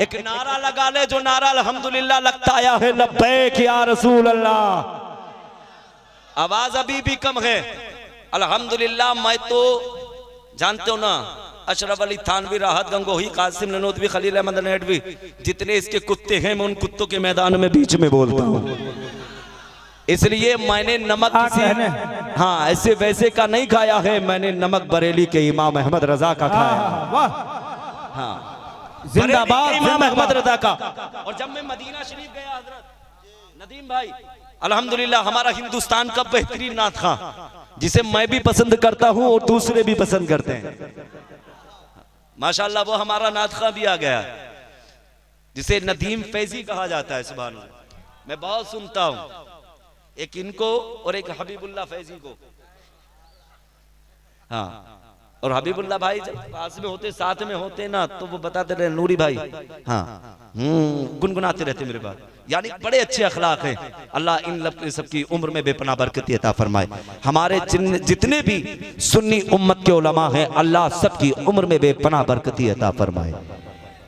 एक नारा लगा ले, जो नारा अल्हम्दुलिल्लाह लगता आया है, लब्बैक या रसूल अल्लाह। आवाज अभी भी कम है। अल्हम्दुलिल्लाह मैं तो जानते हो ना, अशरफ अली थानवी, राहत गंगोही, कासिम ननोतवी, खलील अहमद नडवी, जितने इसके कुत्ते हैं मैं उन कुत्तों के मैदान में बीच में बोलता हूँ। इसलिए मैंने नमक किसी हाँ ऐसे वैसे का नहीं खाया है, मैंने नमक बरेली के इमाम अहमद रजा का खाया। हाँ जिंदाबाद इमाम अहमद रजा का। और जब मैं मदीना शरीफ गया हजरत नदीम भाई, अल्हम्दुलिल्लाह हमारा हिंदुस्तान का बेहतरीन नात खां, जिसे मैं भी पसंद करता हूँ और दूसरे भी पसंद करते हैं माशाल्लाह, वो हमारा नात खां भी आ गया, जिसे नदीम फैजी कहा जाता है। सुभान अल्लाह, मैं बहुत सुनता हूँ, एक इनको और एक हबीबुल्लाह फैजी को। हाँ, और हबीबुल्लाह भाई जब पास में होते, साथ में होते ना, तो वो बताते रहे नूरी भाई हाँ गुनगुनाते रहते मेरे पास, यानी बड़े अच्छे अखलाक हैं। अल्लाह इन लब सबकी उम्र में बेपनाह बरकत अता फरमाए। हमारे जितने भी सुन्नी उम्मत के उलमा हैं, अल्लाह सबकी उम्र में बेपनाह बरकत अता फरमाए।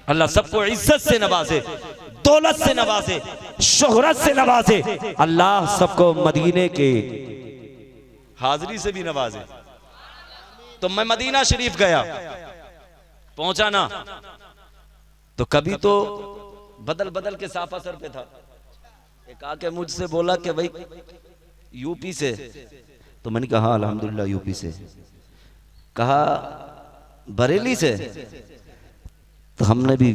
अल्लाह सबको इज्जत से नवाजे, दौलत से नवाजे, शोहरत से नवाजे। अल्लाह सबको मदीने के हाजिरी से भी नवाजे। तो मैं मदीना शरीफ गया, पहुंचा ना, तो कभी तो बदल बदल के साफा सर पे था। एक आके मुझसे बोला कि भाई यूपी से, तो मैंने कहा अल्हम्दुलिल्लाह यूपी से। कहा बरेली से, तो हमने भी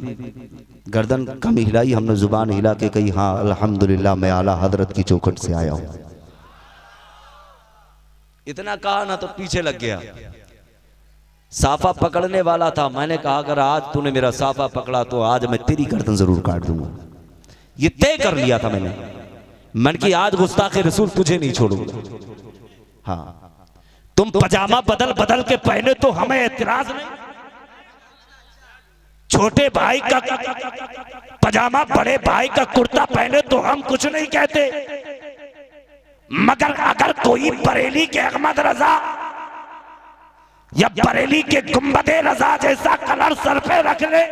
गर्दन कम हिलाई, हमने जुबान हिला के कही हाँ अल्हम्दुलिल्लाह मैं आला हजरत की चौखट से आया हूं। इतना कहा ना तो पीछे लग गया, साफा पकड़ने वाला था। मैंने कहा अगर आज तूने मेरा साफा पकड़ा तो आज मैं तेरी गर्दन जरूर काट दूंगा। ये तय कर लिया था मैंने कि आज गुस्ताखे रसूल तुझे नहीं छोड़ूंगा। हाँ, तुम पजामा बदल बदल के पहने तो हमें एतराज नहीं, छोटे भाई का पजामा बड़े भाई का कुर्ता पहने तो हम कुछ नहीं कहते, मगर अगर कोई बरेली के अहमद रजा या बरेली के गुंबदे रजा जैसा कलर सर पे रख ले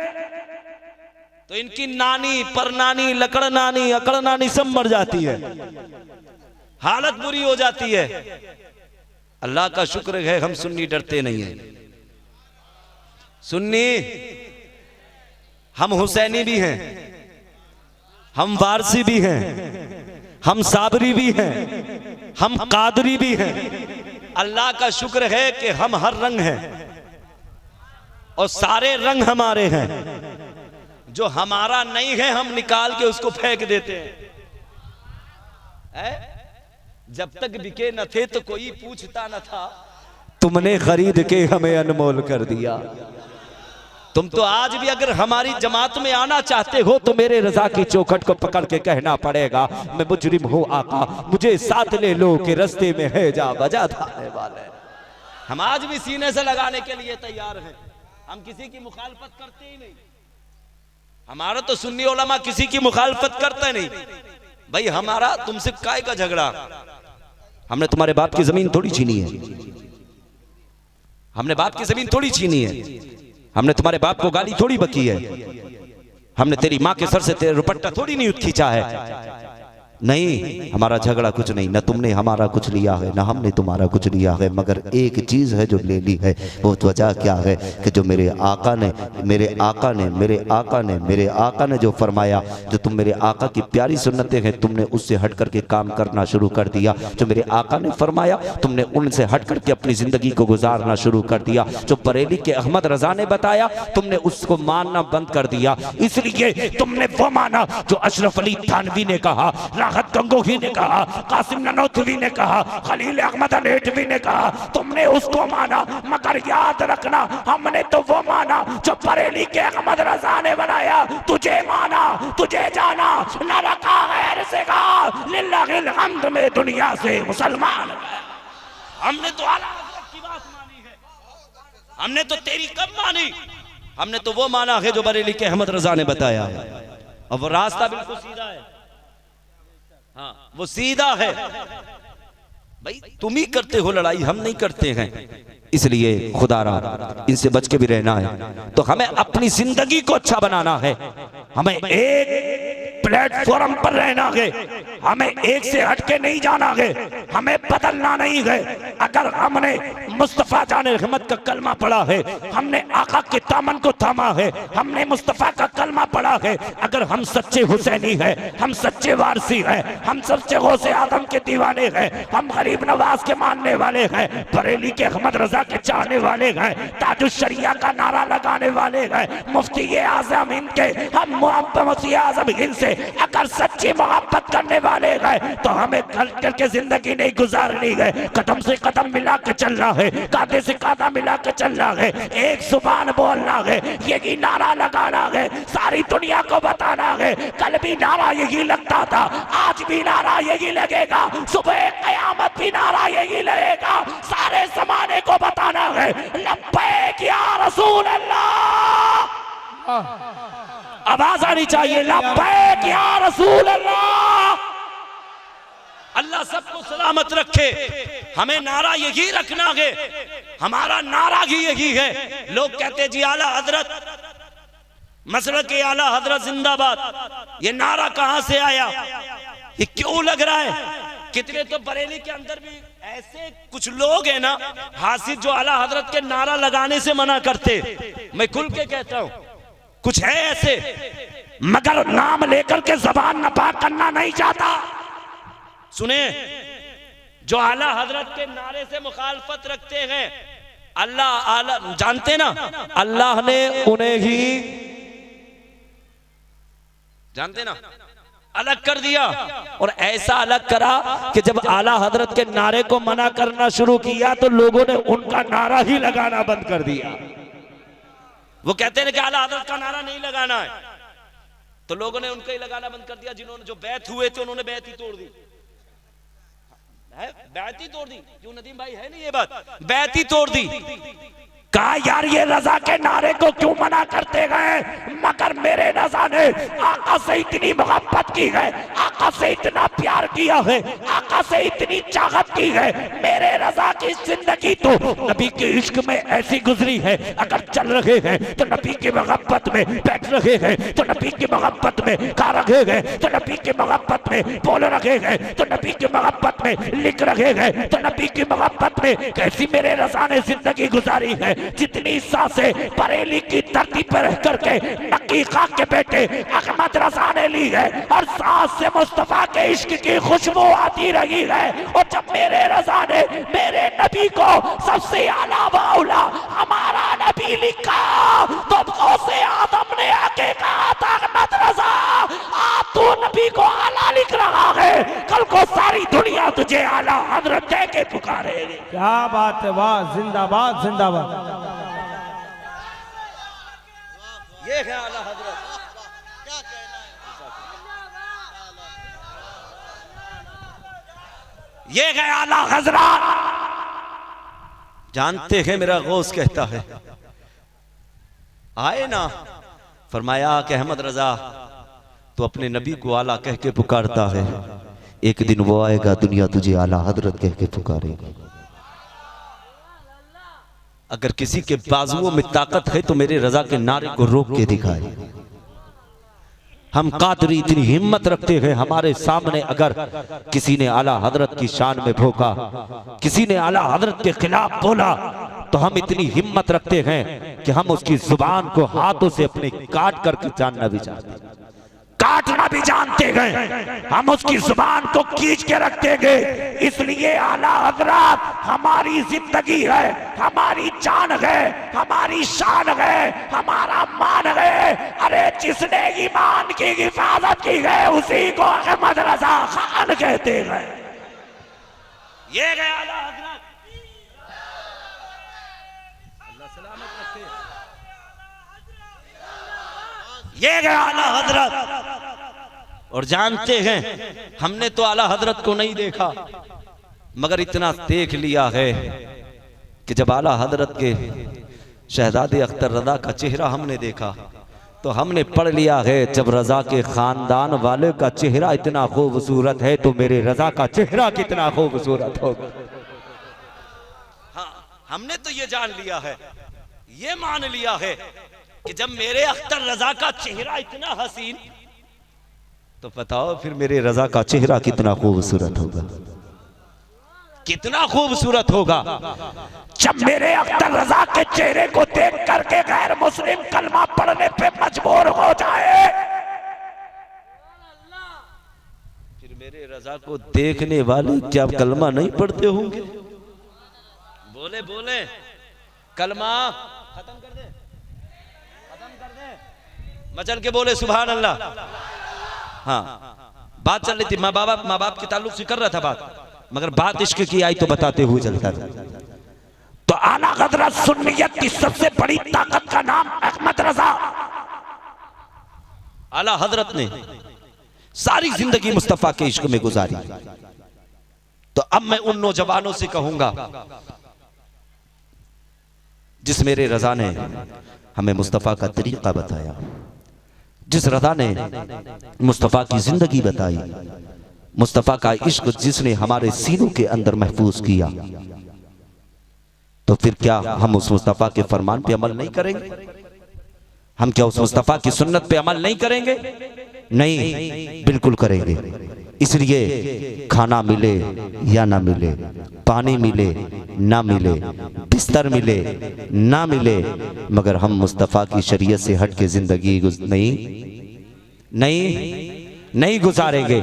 तो इनकी नानी, परनानी, लकड़ नानी, अकड़ नानी सब मर जाती है, हालत बुरी हो जाती है। अल्लाह का शुक्र है हम सुन्नी डरते नहीं है। सुन्नी हम हुसैनी भी हैं, हम वारसी भी हैं, हम साबरी भी हैं, हम कादरी भी हैं। अल्लाह का शुक्र है कि हम हर रंग हैं और सारे रंग हमारे हैं। जो हमारा नहीं है हम निकाल के उसको फेंक देते हैं। जब तक बिके न थे तो कोई पूछता न था, तुमने खरीद के हमें अनमोल कर दिया। तुम तो आज भी अगर हमारी जमात में आना चाहते हो तो मेरे रजा की चौखट को पकड़ के कहना पड़ेगा मैं मुजरिम हूं आका, मुझे साथ ले लो कि रस्ते में है जा बजा थाने वाले। हम आज भी सीने से लगाने के लिए तैयार हैं, हम किसी की मुखालफत करते ही नहीं। हमारा तो सुन्नी उलमा किसी की मुखालफत करते नहीं। भाई हमारा तुमसे काय का झगड़ा, हमने तुम्हारे बाप की जमीन थोड़ी छीनी है, हमने बाप की जमीन थोड़ी छीनी है, हमने तुम्हारे बाप को गाली थोड़ी बकी है, हमने तेरी माँ के सर से तेरा दुपट्टा थोड़ी नहीं खींचा है। नहीं, हमारा झगड़ा कुछ नहीं, न तुमने हमारा कुछ लिया है न हमने तुम्हारा कुछ लिया है, मगर एक चीज है जो ले ली है। वो वजह क्या है कि जो मेरे आका ने जो फरमाया, जो तुम मेरे आका की प्यारी सुन्नतें हैं तुमने उससे हट करके काम करना शुरू कर दिया। जो मेरे आका ने फरमाया तुमने उनसे हट करके अपनी जिंदगी को गुजारना शुरू कर दिया। जो बरेली के अहमद रजा ने बताया तुमने उसको मानना बंद कर दिया। इसलिए तुमने वो माना जो अशरफ अली थानवी ने कहा, राहत गंगोही ने कहा, कासिम ननोतवी ने कहा, खलील अहमद नडवी ने कहा, तुमने उसको माना। मगर याद रखना हमने तो वो माना जो बरेली के अहमद रजा ने बनाया। तुझे माना, तुझे जाना, न रखा गैर से कहा लिल्लाहिल हम्द में दुनिया से मुसलमान। हमने तो आला हज़रत की बात मानी है, हमने तो तेरी कब मानी, हमने तो वो माना है जो बरेली के अहमद रजा ने बताया है। और वो रास्ता बिल्कुल सीधा है, हाँ वो सीधा है। भाई तुम ही करते हो लड़ाई, हम नहीं करते हैं। इसलिए खुदारा इनसे बच के भी रहना है। तो हमें अपनी जिंदगी को अच्छा बनाना है। हमें एक प्लेटफॉर्म पर रहना है, हमें एक से हटके नहीं जाना है, हमें बदलना नहीं है। अगर हमने मुस्तफा जाने रहमत का कलमा पढ़ा है, हमने आका के दामन को थामा है, हमने मुस्तफा का कलमा पढ़ा है, अगर हम सच्चे हुसैनी हैं, हम सच्चे वारसी हैं, हम सच्चे गौसे आदम के दीवाने हैं, हम गरीब नवाज के मानने वाले हैं, बरेली के अहमद रजा के चाहने वाले हैं, ताजुश शरिया का नारा लगाने वाले हैं, मुफ्ती आजम हिंद के, हम मोहब्बत मुफ्ती आजम हिंद से अगर सच्ची मोहब्बत करने वाले हैं तो हमें कल करके जिंदगी नहीं गुजारनी है। कदम से कदम मिला के चलना है, कांधे से कांधा मिला के चलना है, एक जुबान बोलना है, यही नारा लगाना है, सारी दुनिया को बताना है। कल भी नारा यही लगता था, आज भी नारा यही लगेगा, सुबह कयामत भी नारा यही लगेगा, सारे जमाने को बताना है लब्बैक या रसूल अल्लाह। आवाज आनी चाहिए लब्बैक या रसूल अल्लाह। अल्लाह सबको सलामत रखे। हमें नारा यही रखना है, हमारा नारा ही यही है। लोग कहते जी आला हजरत, मसलक के आला हजरत जिंदाबाद, ये नारा कहां से आया, ये क्यों लग रहा है। कितने तो बरेली के अंदर भी ऐसे कुछ लोग हैं ना, हासिद जो आला हजरत के नारा लगाने से मना करते। मैं खुल के कहता हूं, कुछ है ऐसे, मगर नाम लेकर के जबान नापाक करना नहीं चाहता। सुने, जो आला हजरत के नारे से मुखालफत रखते हैं, अल्लाह आला जानते ना, अल्लाह ने उन्हें ही जानते ना अलग कर दिया। और ऐसा अलग करा कि जब आला हजरत के नारे को मना करना शुरू किया तो लोगों ने उनका नारा ही लगाना बंद कर दिया। वो कहते हैं कि आला हजरत का नारा नहीं लगाना है, तो लोगों ने उनका ही लगाना बंद कर दिया। जिन्होंने जो बैत हुए थे उन्होंने बैत ही तोड़ दी, बैत ही तोड़ दी। क्यों नदीम भाई, है नहीं ये बात, बैत ही तोड़ दी। कहा यार ये रजा के नारे को क्यों मना करते गए, मगर मेरे रजा ने आका से इतनी मोहब्बत की है, आका से इतना प्यार किया है, आका से इतनी चाहत की है। मेरे रजा की जिंदगी तो नबी के इश्क में ऐसी गुजरी है, अगर चल रहे हैं तो नबी की मोहब्बत में, बैठ रहे हैं तो नबी की मोहब्बत में, खा रहे हैं तो नबी की मोहब्बत में, बोल रहे हैं तो नबी की मोहब्बत में, लिख रहे हैं तो नबी की मोहब्बत में। कैसी मेरे रजा ने जिंदगी गुजारी है। जितनी सांसें बरेली की धरती पर रह करके नकी खां के बेटे अहमद रजा ने ली है, और सांस से मुस्तफा के इश्क की खुशबू आती रही है। और जब मेरे रजा ने मेरे नबी को सबसे आला वाउला हमारा नबी लिखा, तो गौसे आदम ने आके कहा था अहमद रजा आज तू नबी को आला लिख रहा है, कल को सारी दुनिया तुझे आला हजरत कह के पुकारेगी। क्या बात है, वाह, जिंदाबाद जिंदाबाद। ये है आला हजरत। ये है आला हजरत। जानते हैं मेरा गौस कहता है, आए ना, फरमाया कि अहमद रजा तो अपने नबी को आला कह के पुकारता है, एक दिन वो आएगा दुनिया तुझे आला हजरत कह के पुकारेगी। अगर किसी के बाजुओं में ताकत है तो मेरे रजा के नारे को रोक के दिखाए। हम कादरी इतनी हिम्मत रखते हैं, हमारे सामने अगर किसी ने आला हजरत की शान में भोंका, किसी ने आला हजरत के खिलाफ बोला, तो हम इतनी हिम्मत रखते हैं कि हम उसकी जुबान को हाथों से अपने काट करके जानना भी चाहते हैं, काटना भी जानते हैं, हम उसकी जुबान को खींच के रखते हैं। इसलिए आला हजरत हमारी जिंदगी है, हमारी जान है, हमारी शान है, हमारा मान है। अरे जिसने ईमान की हिफाजत की है उसी को अहमद रजा खान कहते हैं। ये गया आला हजरत, अल्लाह सलामत रखे। ये गया आला हजरत। और जानते हैं हमने तो आला हजरत को नहीं देखा, मगर इतना देख लिया है कि जब आला हजरत के शहजादे अख्तर रजा का चेहरा हमने देखा तो हमने पढ़ लिया है, जब रजा के खानदान वाले का चेहरा इतना खूबसूरत है तो मेरे रजा का चेहरा कितना खूबसूरत होगा। हाँ, हमने तो ये जान लिया है, ये मान लिया है कि जब मेरे अख्तर रजा का चेहरा इतना हसीन, तो बताओ फिर मेरे रजा का चेहरा कितना खूबसूरत होगा, कितना खूबसूरत होगा। जब मेरे अख्तर रजा के चेहरे को देख करके गैर मुस्लिम कलमा पढ़ने पे मजबूर हो जाए, फिर मेरे रजा को देखने वाले क्या कलमा नहीं पढ़ते होंगे? बोले बोले कलमा खत्म कर दे, खत्म कर दे, मचल के बोले सुभान अल्लाह। हाँ, बात चल रही थी माँ बाप के ताल्लुक से कर रहा था बात, मगर बात इश्क की आई तो बताते हुए चलता था। तो आला हज़रत सुन्नियत की सबसे बड़ी ताकत का नाम अहमद रजा। आला हजरत ने सारी जिंदगी मुस्तफा के इश्क में गुजारी। तो अब मैं उन नौजवानों से कहूंगा जिस मेरे रजा ने हमें मुस्तफा का तरीका बताया, जिस रजा ने मुस्तफा की जिंदगी बताई, मुस्तफा का इश्क जिसने हमारे सीनों के अंदर महफूज किया, तो फिर क्या हम उस मुस्तफा के फरमान पे अमल नहीं करेंगे? हम क्या उस मुस्तफा की सुन्नत पे अमल नहीं करेंगे? नहीं, बिल्कुल करेंगे। इसलिए खाना मिले या ना मिले, पानी मिले ना मिले, बिस्तर मिले ना मिले, मगर हम मुस्तफा की शरीयत से हट के जिंदगी नहीं गुजारेंगे।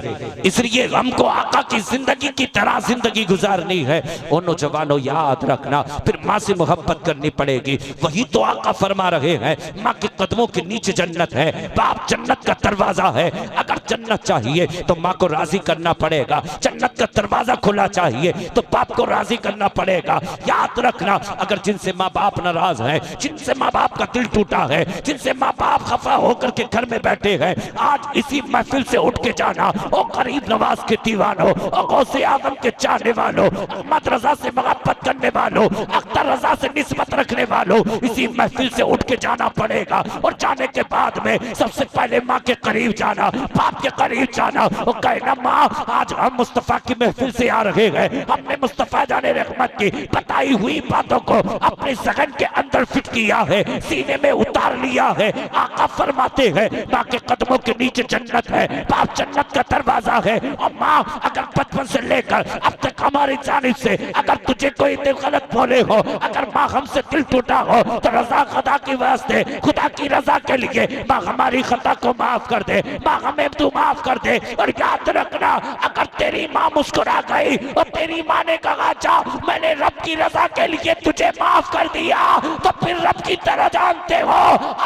इसलिए हमको आका की जिंदगी की तरह जिंदगी गुजारनी है। और नौजवानों याद रखना, फिर माँ से मोहब्बत करनी पड़ेगी। वही तो आका फरमा रहे हैं, माँ के कदमों के नीचे जन्नत है, बाप जन्नत का दरवाजा है। अगर जन्नत चाहिए तो माँ को राजी करना पड़ेगा, जन्नत का दरवाजा खुला चाहिए तो बाप को राजी करना पड़ेगा। याद रखना, अगर जिनसे माँ बाप नाराज है, जिनसे माँ बाप का दिल टूटा है, जिनसे माँ बाप खफा होकर के घर में बैठे हैं, आज इसी महफिल से उठ के जाना। ओ गरीब नवाज के दीवानों, ओ गौसे आजम के चाहने वालों, अहमद रजा से मोहब्बत करने वालों, अख्तर रजा से निस्बत रखने वालों, इसी महफिल से उठ के जाना पड़ेगा। और जाने के बाद में सबसे पहले माँ के करीब जाना, बाप के करीब जाना और कहना, माँ आज हम मुस्तफा की महफिल से आ रहे हैं, हमने मुस्तफा जाने रहमत की बताई हुई बातों को अपने ज़हन के अंदर फिट किया है, सीने में उतार लिया है। आका फरमाते हैं, माँ के कदमों के नीचे जन्नत है, बाप जन्नत का दरवाजा है। और माँ अगर बचपन से लेकर अब तक हमारी जानिब से अगर तुझे कोई दिल गलत बोले हो, अगर माँ हमसे दिल टूटा हो, तो रजा खुदा की वास्ते, खुदा की रजा के लिए माँ हमारी खता को माफ कर दे, माँ हमें तू माफ कर दे। और याद रखना, अगर तेरी माँ मुस्कुरा गई और तेरी माँ ने कहा जा मैंने रब की रजा के लिए तुझे माफ कर दिया, तो फिर रब की तरह जानते हो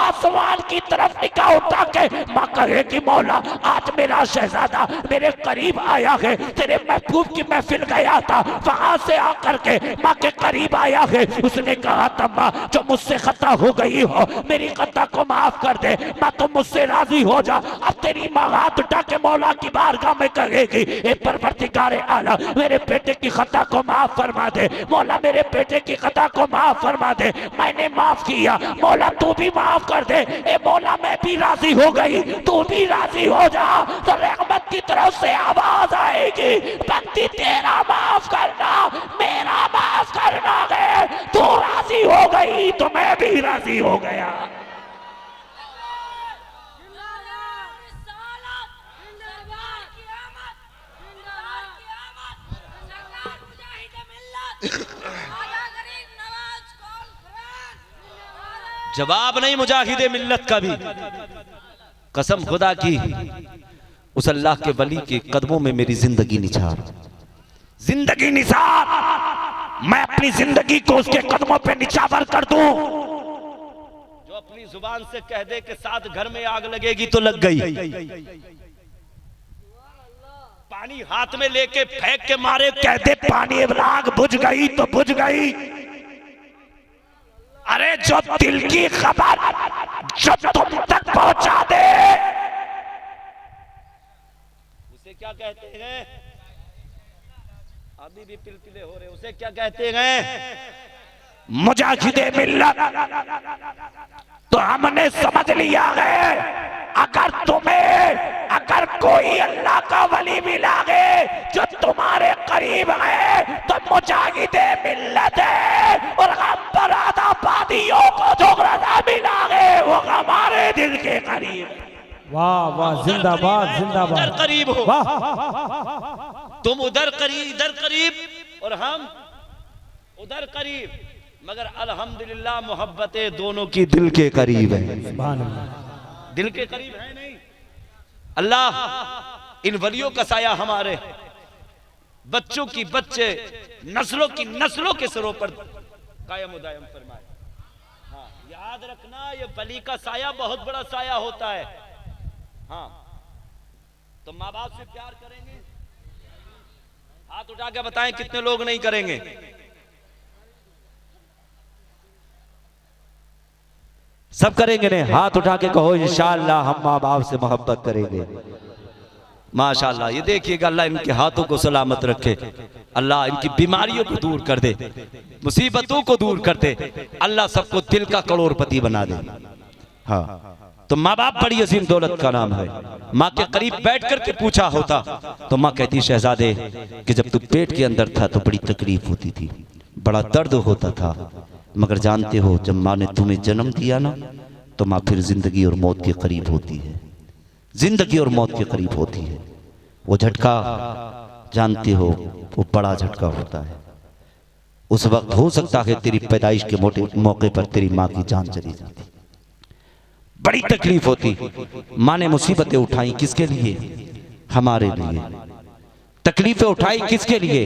आसमान की तरफ निगाह उठा के माँ कहेगी, मौला आज मेरा शहजादा मेरे करीब आया है, तेरे महबूब की महफिल गया था, वहां से आकर के माँ के करीब आया है, उसने कहा था माँ जो मुझसे खता हो गई हो मेरी खता को माफ कर दे, माँ तो मुझसे राजी हो जा। अब तेरी माँ हाथ उठा के मौला की बारगाह में कहेगी, ए परवरदिगारे आला मेरे बेटे की खता को माफ फरमा दे, मौला मेरे बेटे की खता को माफ फरमा दे, मैंने माफ किया, मौला तू भी माफ कर दे। ए मौला मैं भी राजी हो गई, तू भी राजी हो जा। तो रहमत की तरफ से आवाज आएगी, बंदी तेरा माफ करना मेरा माफ करना है, तू राजी हो गई तो मैं भी राजी हो गया। जवाब नहीं मुजाहिदे मिल्लत का भी, कसम खुदा की उस अल्लाह के वली के कदमों में मेरी जिंदगी निछार, जिंदगी निसार, मैं अपनी जिंदगी को उसके कदमों पे निछावर कर दूं। जो अपनी जुबान से कह दे कि साथ घर में आग लगेगी तो लग गई, पानी हाथ में लेके फेंक के मारे कह दे पानी आग बुझ गई तो बुझ गई। अरे जो दिल की खबर जो तुम तक पहुंचा दे उसे क्या कहते हैं? अभी भी पिलपिले हो रहे, उसे क्या कहते हैं? मुजाहिदे मिल्लत। तो हमने समझ लिया है, अगर कोई अल्लाह का वली मिला है जो तुम्हारे करीब है तो मुजाहिदे मिल्लत है। और हम बरादाबादियों को जो रजा मिला है वो वाह वाह, जिंदाबाद उधर जिंदाबाद, करीब हो, वाह तुम उधर करीब, इधर करीब और हम उधर करीब, मगर अल्हम्दुलिल्लाह मोहब्बतें दोनों की दिल के करीब है। सुभान अल्लाह। दिल के करीब है नहीं। अल्लाह इन वलियों का साया हमारे बच्चों की बच्चे नस्लों के सिरों पर कायम दायम फरमाए। हाँ, याद रखना ये वली का साया बहुत बड़ा साया होता है। हाँ, तो माँ बाप से प्यार करेंगे? हाथ उठा के बताएं कितने लोग नहीं करेंगे? सब करेंगे ने? हाथ उठा के कहो इंशाअल्लाह हम माँ बाप से मोहब्बत करेंगे। माशाल्लाह, ये देखिएगा, अल्लाह इनके हाथों को सलामत रखे, अल्लाह इनकी बीमारियों को दूर कर दे, मुसीबतों को दूर कर दे, अल्लाह सबको दिल का करोड़पति बना दे। हाँ, तो माँ बाप बड़ी अजीम दौलत का नाम है। माँ के करीब बैठ करके पूछा होता तो माँ कहती, शहजादे कि जब तू पेट के अंदर था तो बड़ी तकलीफ होती थी, बड़ा दर्द होता था, मगर जानते हो जब माँ ने तुम्हें जन्म दिया ना तो माँ फिर जिंदगी और मौत के करीब होती है, जिंदगी और मौत के करीब होती है। वो झटका जानते हो, वो बड़ा झटका होता है। उस वक्त हो सकता है तेरी पैदाइश के मौके पर तेरी माँ की जान चली जाती, बड़ी तकलीफ होती। माँ ने मुसीबतें उठाई किसके लिए? हमारे लिए। तकलीफें उठाई किसके लिए?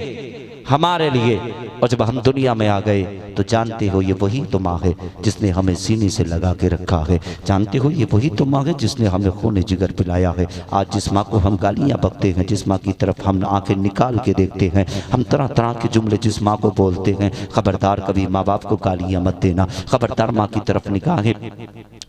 हमारे लिए। और जब हम दुनिया में आ गए तो जानते हो ये वही तो माँ है जिसने हमें सीने से लगा के रखा है। जानते हो ये वही तो माँ है जिसने हमें खून जिगर पिलाया है। आज जिस माँ को हम गालियाँ बकते हैं, जिस माँ की तरफ हम आंखें निकाल के देखते हैं, हम तरह तरह के जुमले जिस माँ को बोलते हैं, खबरदार कभी माँ बाप को गालियाँ मत देना, खबरदार माँ की तरफ निगाहें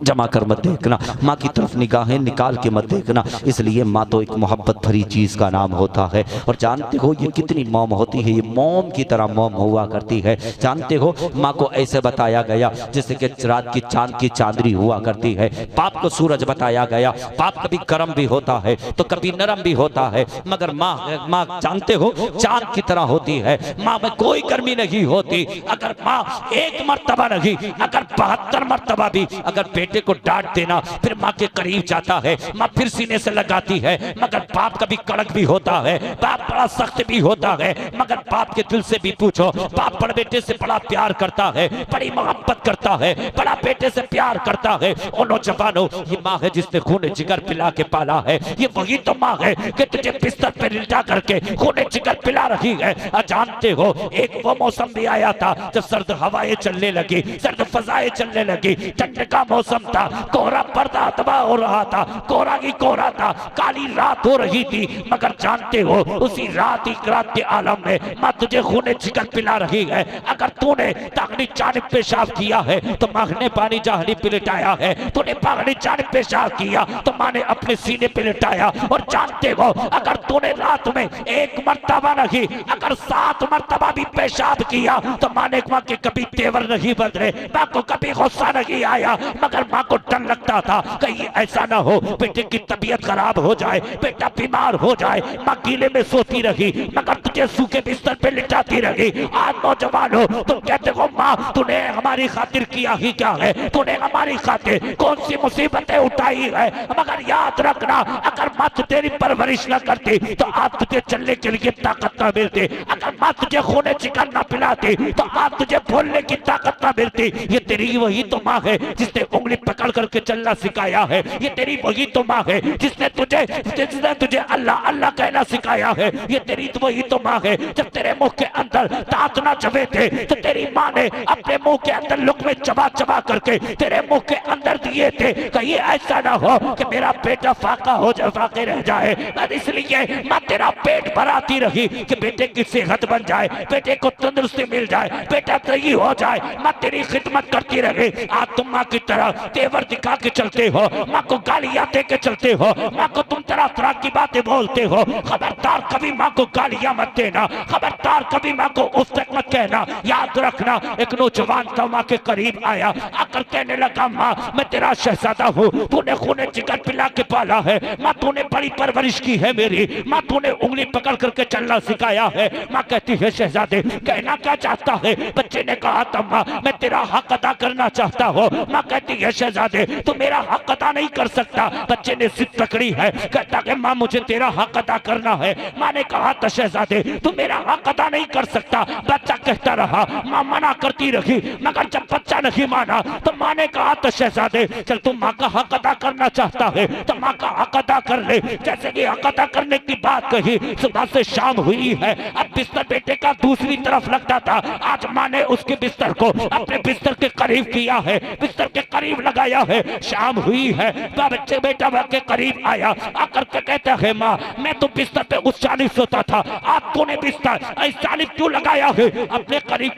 जमा कर मत देखना, माँ की तरफ निगाहें निकाल के मत देखना। इसलिए माँ तो एक मोहब्बत भरी चीज़ का नाम होता है। और जानते हो ये कितनी मौम होती है, ये मोम की तरह मोम हुआ करती है। जानते हो माँ को ऐसे बताया गया जैसे कि रात की चांद की चांदनी हुआ करती है। बाप को सूरज बताया गया, बाप कभी गर्म भी होता है तो कभी नरम भी होता है, मगर माँ जानते हो चांद की तरह होती है। माँ में कोई गर्मी नहीं होती। अगर माँ एक मर्तबा नहीं, अगर 72 मर्तबा भी अगर बेटे को डांट देना, फिर माँ के करीब जाता है, माँ फिर सीने से लगाती है। मगर बाप कभी कड़क भी होता है, बाप बड़ा सख्त भी होता है, मगर बाप के दिल से भी पूछो, बाप बड़े बेटे से बड़ा प्यार करता है, बड़ी मोहब्बत करता है, बड़ा बेटे से प्यार करता है। ओ नौजवानों, ये माँ है जिसने खून जिगर पिला के पाला है। ये वही तो माँ है कि तुझे बिस्तर पे लिटा करके खून जिगर पिला रही है। जानते हो एक वो मौसम भी आया था जब सर्द हवाएं चलने लगी, सर्द फजाएं चलने लगी, ठंड का मौसम था, कोहरा पर्दा तबाह हो रहा था, कोहरा ही कोहरा था, काली रात हो रही थी। मगर जानते हो उसी रात के आलम में माँ तुझे खूने जिगर पिला रही है। अगर तूने दागनी जानिब पेशाब किया है तो माँ ने पानी जाहनी पे लिटाया है, तूने बागनी जानिब पेशाब किया तो माँ ने अपने सीने पे लिटाया। और जानते हो अगर तूने रात में एक मर्तबा नहीं, अगर 7 मर्तबा भी पेशाब किया तो माँ ने के कभी तेवर नहीं बदले, माँ को कभी गुस्सा नहीं आया, मगर माँ को डर लगता था कहीं ऐसा ना हो बेटे की तबीयत खराब हो जाए, बेटा बीमार हो जाए। माँ गीले में सोती रही, मगर तुझे सूखे बिस्तर पे लिटाती रही। आज नौजवान हो तुम कहते हो माँ तूने हमारी खातिर किया ही क्या है, तूने हमारी खातिर कौन सी मुसीबतें उठाई है। मगर याद रखना अगर माँ तेरी परवरिश न करती तो आज तुझे चलने के लिए ताकत न मिलती, अगर माँ तुझे खूने जिगर न पिलाती तो आज तुझे बोलने की ताकत न मिलती। ये तेरी वही तो माँ है जिसने उंगली पकड़ करके चलना सिखाया है। ये तेरी वही तो माँ है जिसने तुझे अल्लाह अल्लाह कहना सिखाया है। ये तेरी तो वही तो माँ है जब तेरे मुंह के अंदर दांत ना चबे थे तो तेरी माँ ने अपने मुंह के अंदर लुक़्मे चबा चबा करके तेरे मुंह के अंदर दिए थे। कहीं ऐसा ना हो कि मेरा बेटा फाका हो जाए, फाके रह जाए। इसलिए माँ तेरा पेट भराती रही कि बेटे की सेहत बन जाए, बेटे को तंदुरुस्ती मिल जाए, बेटा सही हो जाए। माँ तेरी खिदमत करती रहे। आज तुम माँ की तरह तेवर दिखा के चलते हो, माँ को गालियां दे के चलते हो, माँ को तुम तरह तरह तरह की बातें बोलते हो। खबरदार कभी माँ को गालियां मत देना, खबरदार कभी माँ को उफ तक मत कहना। याद रखना, एक नौजवान था माँ के करीब आया, आकर कहने लगा माँ मैं तेरा शहजादा हूँ, तूने खूने जिगर पिला के पाला है, माँ तूने बड़ी परवरिश की है मेरी, माँ तूने उंगली पकड़ करके चलना सिखाया है। माँ कहती है शहजादे कहना क्या चाहता है? बच्चे ने कहा था माँ मैं तेरा हक अदा करना चाहता हूँ। माँ कहती है शहजादे तू मेरा हक अदा नहीं कर सकता। बच्चे ने जिद पकड़ी है, कहता है माँ मुझे तेरा हक अदा करना है। माँ ने कहा था शहजादे तू मेरा हक अदा नहीं कर सकता। बच्चा कहता रहा, माँ मना करती रही, मगर जब बच्चा नहीं माना तो माँ ने कहा था शहजादे चल तू माँ का हक अदा करना चाहता है तो माँ का हक अदा कर ले। जैसे कि हक अदा करने की बात कही, सुबह से शाम हुई है, अब बिस्तर बेटे का दूसरी तरफ लगता था। आज माँ ने उसके बिस्तर को अपने बिस्तर के करीब किया है, बिस्तर के करीब लगाया है। शाम हुई है, बच्चे बेटा के करीब आया, आकर के कहता है माँ मैं तो बिस्तर पे उस जानिब सोता था, आज तूने बिस्तर इस जानिब क्यों लगाया है, अपने करीब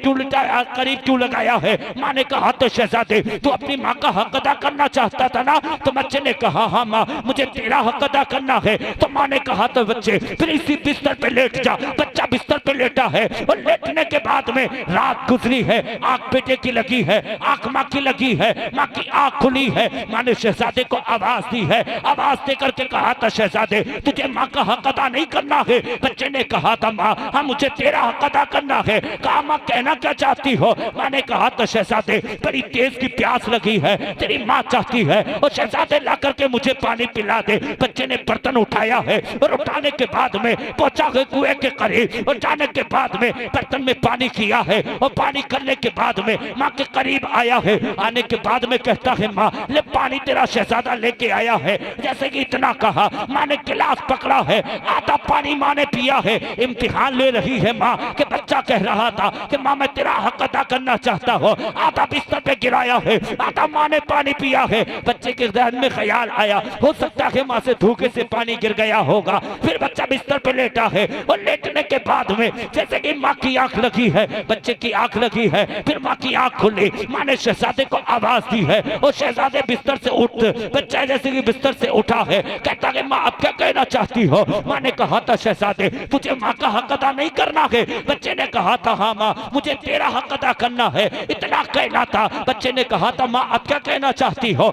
क्यों लगाया है? माँ ने कहा तो शहजादे तू अपनी माँ का हक अदा करना चाहता था ना? तो बच्चे ने कहा हाँ माँ मुझे तेरा हक अदा करना है। तो माँ ने कहा तो बच्चे फिर इसी बिस्तर पे लेट जा। बच्चा बिस्तर पे लेटा है और लेटने के बाद में रात गुजरी है, आंख बेटे की लगी है, आंख माँ की लगी है, माँ की आंख खुली है। माँ ने शहजादे को आवाज दी है, आवाज दे करके कहा था शहजादे तुझे माँ का हक अदा नहीं करना है? बच्चे ने कहा था माँ हाँ मुझे तेरा हक अदा करना है। कहा माँ कहना क्या चाहती हो? माँ ने कहा तो शहजादे बड़ी तेज की प्यास लगी है, तेरी माँ चाहती है और शहजादे ला करके मुझे पानी पिला दे। बच्चे ने बर्तन उठाया है और उठाने के बाद में पहुंचा है कुएं के करीब और जाने के बाद में बर्तन में पानी किया है और पानी करने के बाद में माँ के करीब आया है। आने के बाद में कहता है माँ ले पानी तेरा शहजादा लेके आया है। जैसे कि इतना कहा माँ ने गिलास पकड़ा है, आधा पानी माँ ने पिया है। इम्तिहान ले रही है माँ कि बच्चा कह रहा था कि माँ मैं तेरा हक अदा करना चाहता हूँ, आधा बिस्तर पे गिराया है, आधा माँ ने पानी पिया है। बच्चे के ध्यान में ख्याल आया हो सकता है माँ से धोखे से पानी गिर गया होगा। फिर बच्चा बिस्तर पे लेटा है और लेटने के बाद में जैसे कि माँ की आंख लगी है, बच्चे की आंख लगी है, फिर माँ की आंख खुली। माँ ने शहजादे को आवाज दी है और शहजादे बिस्तर से उठ, बच्चा जैसे कि बिस्तर से उठा है, कहता है माँ अब क्या कहना चाहती हो? माँ ने कहा था शहजादे तुझे माँ का हक अदा नहीं करना है? बच्चे ने कहा था हाँ माँ मुझे तेरा हक अदा करना है, इतना कहना था। बच्चे ने कहा था माँ अब क्या कहना चाहती हो?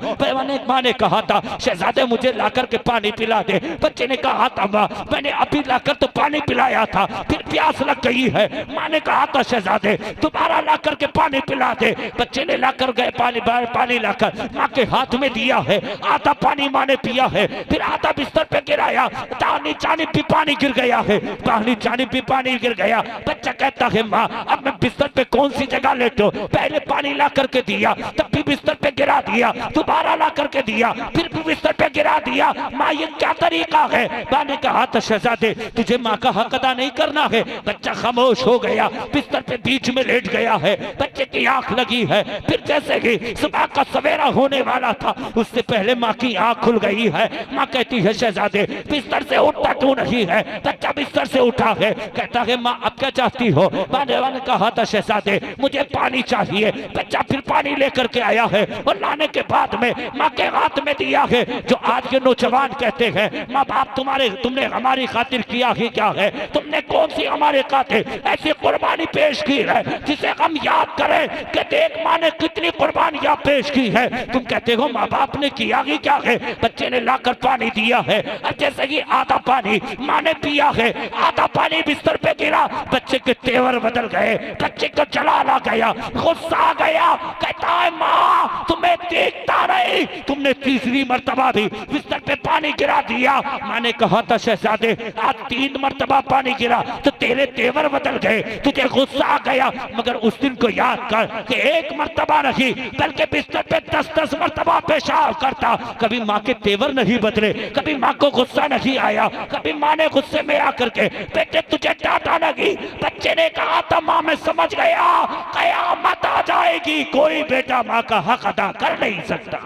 माँ ने कहा था शहजादे मुझे लाकर के पानी पिला दे। बच्चे ने कहा था माँ मैंने अभी लाकर तो पानी पिलाया था, फिर प्यास लग गई है। माँ ने कहा था शहजादे दोबारा लाकर के पानी पिला दे। बच्चे ने लाकर गए पानी लाकर माँ के हाथ में दिया है, आधा पानी माँ ने पिया है, फिर आधा बिस्तर पे गिराया, दाहिनी जानिब भी पानी गिर गया है, दाहिनी जानिब भी पानी गिर गया। बच्चा कहता है माँ अब मैं बिस्तर पे कौन सी जगह लेटो? पहले पानी ला करके दिया, तब भी बिस्तर पे गिरा दिया, दोबारा ला करके दिया, फिर भी बिस्तर पे गिरा दिया। माँ ये क्या तरीका है? माँ ने कहा था शहजादे तुझे माँ का हक अदा नहीं करना है। बच्चा खामोश हो गया, बिस्तर पे बीच में लेट गया है, बच्चे की आंख लगी है। फिर जैसे ही सुबह का सवेरा होने वाला था उससे पहले माँ की आंख खुल गई है। माँ कहती है शहजादे बिस्तर से उठता क्यों नहीं है? बच्चा बिस्तर से उठा है, कहता है माँ अब क्या चाहती हो? माँ ने कहा था शहजादे मुझे पानी चाहिए। बच्चा फिर पानी लेकर के आया है और लाने के बाद में माँ के हाथ में दिया है। जो आज के नौजवान कहते हैं माँ बाप तुमने हमारी खातिर किया ही क्या है? तुमने कौन सी हमारे खातिर ऐसी कुर्बानी पेश की है जिसे हम याद करें कि देख माँ ने कितनी कुर्बानियां पेश की है। तुम कहते हो माँ बाप ने किया ही क्या है? बच्चे ने लाकर पानी दिया है, जैसे कि आधा पानी माँ ने पिया है, आधा पानी बिस्तर पे गिरा। बच्चे के तेवर बदल गए, बच्चे को जलाल आ गया, गुस्सा आ गया, कहता है माँ तुम्हें देखता नहीं, तुमने तीसरी मर्तबा भी बिस्तर पे पानी गिरा दिया। माँ ने कहा था शहजादे आज 3 मर्तबा पानी गिरा तो तेरे तेवर बदल गए, तुझे गुस्सा आ गया, मगर उस दिन को याद कर कि 1 मर्तबा नहीं बल्कि बिस्तर पे 10-10 मर्तबा पेशाब करता। कभी माँ के तेवर नहीं बदले, कभी माँ को गुस्सा नहीं आया, कभी माँ ने गुस्से में आकर के बेटे तुझे डांटा नहीं। बच्चे ने कहा था माँ मैं समझ गया, कयामत आ जाएगी, कोई बेटा माँ का हक अदा कर नहीं सकता।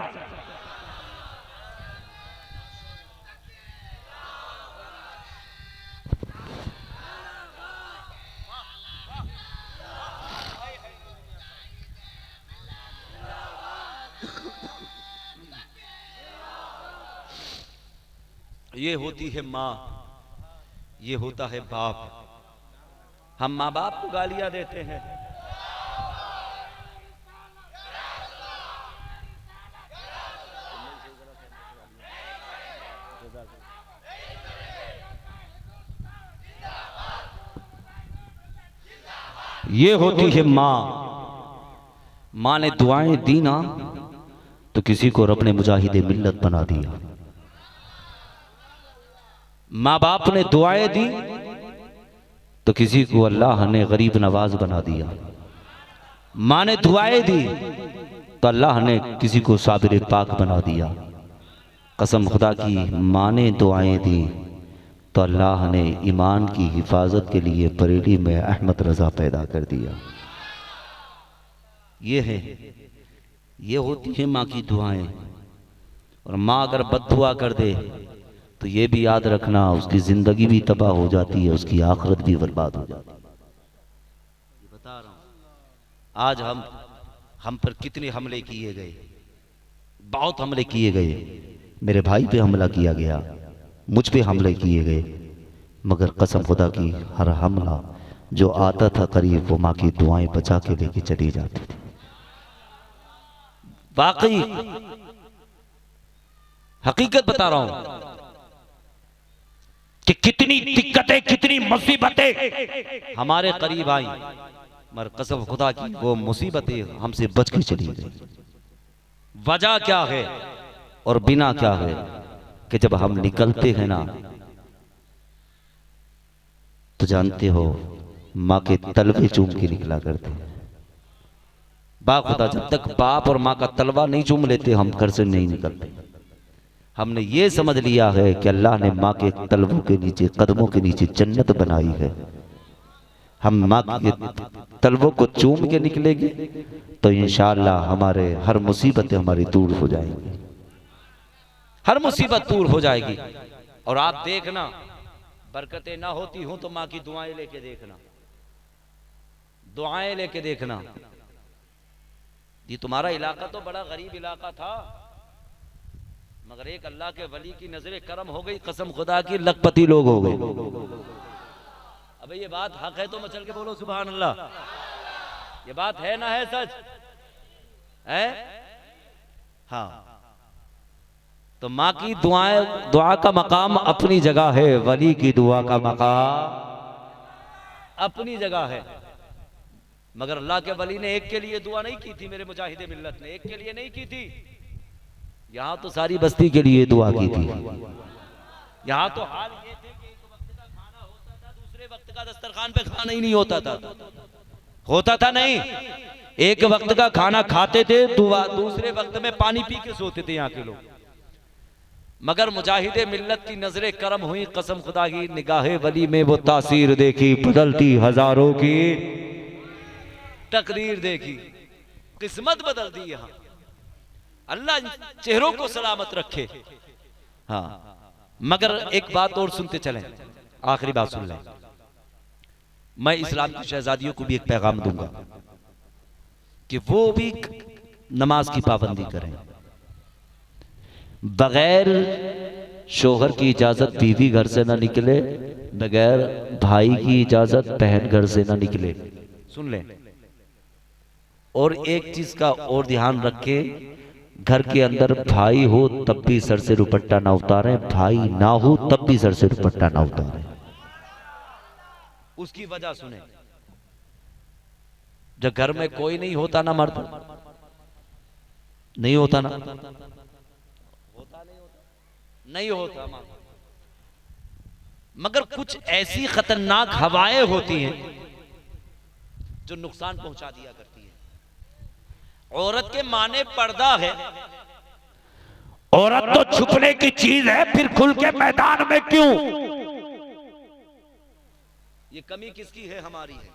ये होती है माँ, ये होता है बाप। हम माँ बाप को गालियां देते हैं, ये होती है माँ। माँ ने दुआएं दी ना तो किसी को रब ने मुजाहिदे मिल्लत बना दिया। माँ बाप ने दुआएं दी तो किसी को अल्लाह ने गरीब नवाज बना दिया। माँ ने दुआएं दी तो अल्लाह ने किसी को साबिर पाक बना दिया। कसम खुदा की, माँ ने दुआएं दी तो अल्लाह ने ईमान की हिफाजत के लिए बरेली में अहमद रजा पैदा कर दिया। ये है, ये होती है माँ की दुआएं। और माँ अगर बद्दुआ कर दे तो ये भी याद रखना, उसकी जिंदगी भी तबाह हो जाती है, उसकी आखिरत भी बर्बाद हो जाती है। बता रहा हूं, आज हम पर कितने हमले किए गए, बहुत हमले किए गए। मेरे भाई पे हमला किया गया, मुझ पे हमले किए गए, मगर कसम खुदा की हर हमला जो आता था करीब, वो माँ की दुआएं बचा के लेके चली जाती थी। वाकई हकीकत बता रहा हूं कि कितनी दिक्कतें, कितनी मुसीबतें हमारे करीब आई, मगर कसम खुदा की वो मुसीबतें हमसे बच के चली गई। वजह क्या है और बिना क्या है कि जब हम निकलते हैं ना तो जानते हो माँ के तलवे चूम के निकला करते हैं। बाखुदा जब तक बाप और माँ का तलवा नहीं चूम लेते हम घर से नहीं निकलते। हमने ये समझ लिया है कि अल्लाह ने माँ के तलवों के नीचे, कदमों के नीचे जन्नत बनाई है। हम माँ के तलवों को चूम के निकलेंगे तो इंशाअल्लाह हमारे हर मुसीबतें हमारी दूर हो जाएंगी, हर मुसीबत दूर हो जाएगी। और आप देखना, बरकतें ना होती हों तो माँ की दुआएं लेके देखना, दुआएं लेके देखना। ये तुम्हारा इलाका तो बड़ा गरीब इलाका था, मगर एक अल्लाह के वली की नजरे करम हो गई, कसम खुदा की लखपति लोग हो गए। अबे ये बात हक है तो मचल के बोलो सुभान अल्लाह। ये बात है ना, है सच है। हाँ, तो माँ की दुआएं, दुआ का मकाम अपनी जगह है, वली की दुआ का मकाम अपनी जगह है। मगर अल्लाह के वली ने एक के लिए दुआ नहीं की थी, मेरे मुजाहिदे मिल्लत ने एक के लिए नहीं की थी, यहां तो सारी बस्ती के लिए दुआ की थी। यहां तो हाल ये थे कि एक वक्त का खाना होता था, दूसरे वक्त का दस्तरखान पे खाना ही नहीं होता था। होता था नहीं, एक वक्त का खाना खाते थे, दूसरे वक्त में पानी पी के सोते थे यहाँ के लोग। मगर मुजाहिदे मिल्लत की नजरे करम हुई, कसम खुदा की निगाहे वली में वो तासीर देखी, बदलती हजारों की तकदीर देखी, किस्मत बदल दी। यहां अल्लाह चेहरों को सलामत रखे। हाँ, मगर एक बात और सुनते चलें, आखिरी बात सुन लें। मैं इस्लाम की शहजादियों को भी एक पैगाम दूंगा कि वो भी नमाज की पाबंदी करें। बगैर शोहर की इजाजत बीवी घर से ना निकले, बगैर भाई की इजाजत बहन घर से ना निकले। सुन लें। और एक चीज का और ध्यान रखे, घर के अंदर भाई हो तब भी सर से दुपट्टा ना उतारें, भाई ना हो तब भी सर से दुपट्टा ना उतारें। उसकी वजह सुने, जब घर में कोई नहीं होता ना, मर्द नहीं होता ना, नहीं होता, मगर कुछ ऐसी खतरनाक हवाएं होती हैं जो नुकसान पहुंचा दिया करती है। औरत के माने पर्दा है, औरत तो छुपने की चीज है, फिर खुल के मैदान में क्यों? ये कमी किसकी है? हमारी है।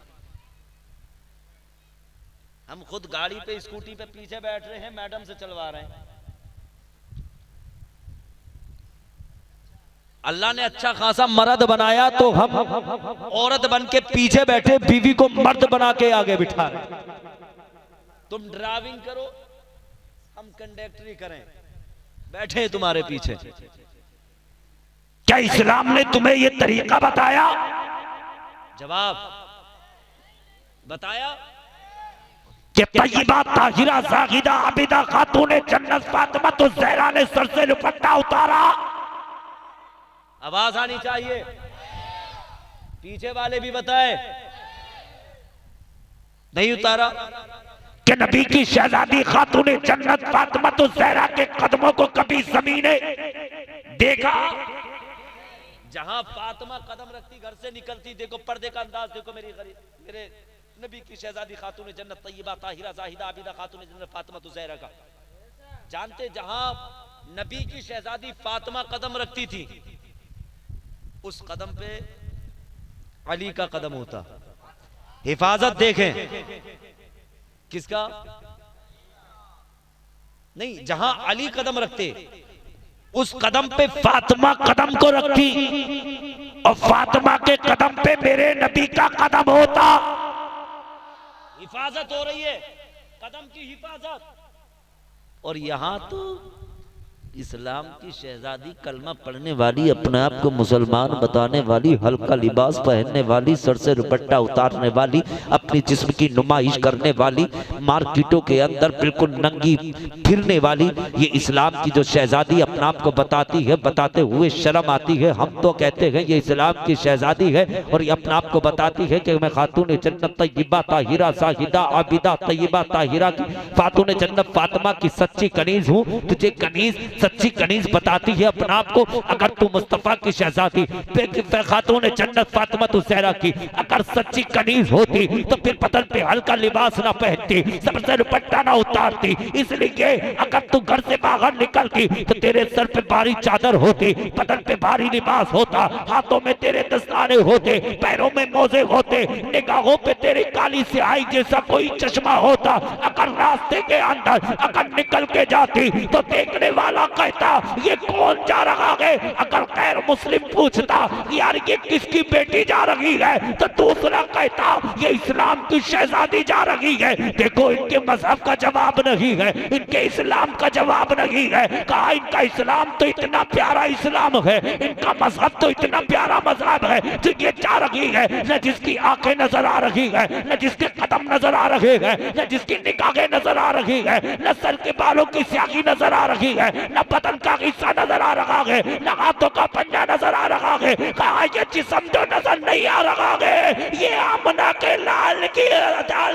हम खुद गाड़ी पे, स्कूटी पे पीछे बैठ रहे हैं, मैडम से चलवा रहे हैं। अल्लाह ने अच्छा खासा मर्द बनाया तो हम औरत बन के पीछे बैठे, बीवी को मर्द बना के आगे बिठा रहे। तुम ड्राइविंग करो, हम कंडक्टरी करें, बैठे तुम्हारे पीछे। क्या इस्लाम ने तुम्हें ये तरीका बताया? जवाब बताया कि तय्यबा ताहिरा जाहिदा आबिदा खातून जन्नत फातिमा तो ज़हरा ने सर से दुपट्टा उतारा। आवाज आनी चाहिए, पीछे वाले भी बताए। नहीं उतारा कि नबी की शहजादी खातून जन्नत फातिमा तो ज़हरा के कदमों को कभी ज़मीन ने देखा? जहां फातिमा कदम रखती घर से निकलती, देखो पर्दे का अंदाज देखो, मेरे नबी की शहजादी खातून जन्नत तय्यबा ताहिरा जाहिदा आबिदा खातून जन्नत फातिमा तो ज़हरा का। जानते जहां नबी की शहजादी फातिमा कदम रखती थी, उस कदम पे अली का कदम होता। हिफाजत देखें किसका? नहीं, जहां अली कदम रखते उस कदम पे फातिमा कदम को रखती और फातिमा के कदम पे मेरे नबी का कदम होता। हिफाजत हो रही है, कदम की हिफाजत। और यहां तो इस्लाम की शहजादी कलमा पढ़ने वाली, अपने आप को मुसलमान बताने वाली, हल्का लिबास पहनने वाली, सर से दुपट्टा उतारने वाली, अपनी जिस्म की नुमाइश करने वाली, मार्केटों के अंदर बिल्कुल नंगी फिरने वाली, ये इस्लाम की जो शहजादी अपने आप को बताती है, बताते हुए शर्म आती है। हम तो कहते हैं ये इस्लाम की शहजादी है और ये अपने आप को बताती है कि मैं खातून जन्नत तय्यबा ताहिरा जाहिदा आबिदा तय्यबा ताहिरा की खातून जन्नत फातिमा की सच्ची कनीज हूँ। तुझे कनीज, सच्ची कनीज बताती है अपने आप को। अगर तू मुस्तफा की शहजादी खातून जन्नत फातिमा तो ज़हरा की अगर सच्ची कनीज होती तो फिर बदन पे हल्का लिबास ना पहनती, सर से दुपट्टा ना उतारती। इसलिए अगर तू घर से बाहर निकलती तो तेरे सर पे भारी चादर होती, बदन पे भारी लिबास होता, हाथों में तेरे दस्ताने होते, पैरों में मोजे होते, निगाहों पे तेरी काली स्याही जैसा कोई चश्मा होता। अगर रास्ते के अंदर अगर निकल के जाती तो देखने वाला कहता ये कौन जा रहा है? अगर गैर मुस्लिम पूछता यार ये किसकी बेटी जा रही है, तो दूसरा कहता ये इस्लाम की शहजादी जा रही है। देखो इनके मजहब का जवाब नहीं है, इनके इस्लाम का जवाब नहीं है। कहा इनका इस्लाम तो इतना प्यारा इस्लाम है, इनका मजहब तो इतना प्यारा मजहब है जो ये जा रही है, न जिसकी आंखें नजर आ रही है, न जिसके कदम नजर आ रहे हैं, न जिसकी निगाहें नजर आ रही है, न सर के बालों की स्याही नजर आ रही है, न बदन का हिस्सा नजर आ रहा है, न हाथों का पंजा नजर आ रहा है। कहा ये जिस्म जो नजर नहीं आ रहा है ये आमना के लाल